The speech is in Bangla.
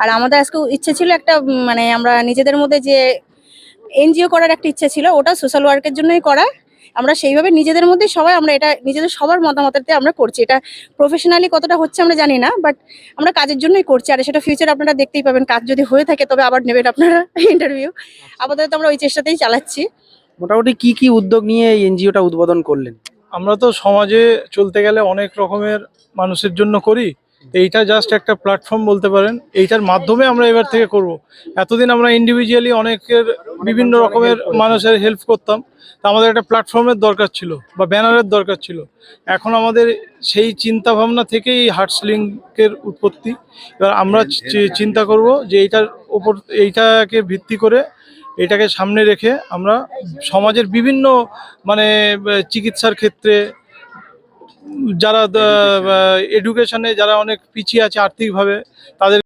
আর আমাদের আজকে ইচ্ছে ছিল একটা মানে আমরা নিজেদের মধ্যে যে এনজিও করার একটা ইচ্ছে ছিল, ওটা সোশ্যাল ওয়ার্কের জন্যই করা। আমরা সেইভাবে নিজেদের মধ্যে সবাই আমরা এটা নিজেদের সবার মতামতে আমরা করছি। এটা প্রফেশনালি কতটা হচ্ছে আমরা জানি না, বাট আমরা কাজের জন্যই করছি। আর সেটা ফিউচার আপনারা দেখতেই পাবেন, কাজ যদি হয়ে থাকে তবে আবার নেবেন আপনারা ইন্টারভিউ। আপাতত আমরা ওই চেষ্টাতেই চালাচ্ছি। মোটামুটি কি কি উদ্যোগ নিয়ে এই এনজিওটা উদ্বোধন করলেন? আমরা তো সমাজে চলতে গেলে অনেক রকমের মানুষের জন্য করি, এইটা জাস্ট একটা প্ল্যাটফর্ম বলতে পারেন। এইটার মাধ্যমে আমরা এবার থেকে করব। এতদিন আমরা ইন্ডিভিজুয়ালি অনেকের বিভিন্ন রকমের মানুষের হেল্প করতাম, তা আমাদের একটা প্ল্যাটফর্মের দরকার ছিল বা ব্যানারের দরকার ছিল। এখন আমাদের সেই চিন্তা ভাবনা থেকেই হার্টস লিঙ্কের উৎপত্তি। এবার আমরা চিন্তা করব যে এইটার ওপর, এইটাকে ভিত্তি করে, এটাকে সামনে রেখে আমরা সমাজের বিভিন্ন মানে চিকিৎসার ক্ষেত্রে যারা এডুকেশনে যারা অনেক পিছিয়ে আছে আর্থিকভাবে, তাদের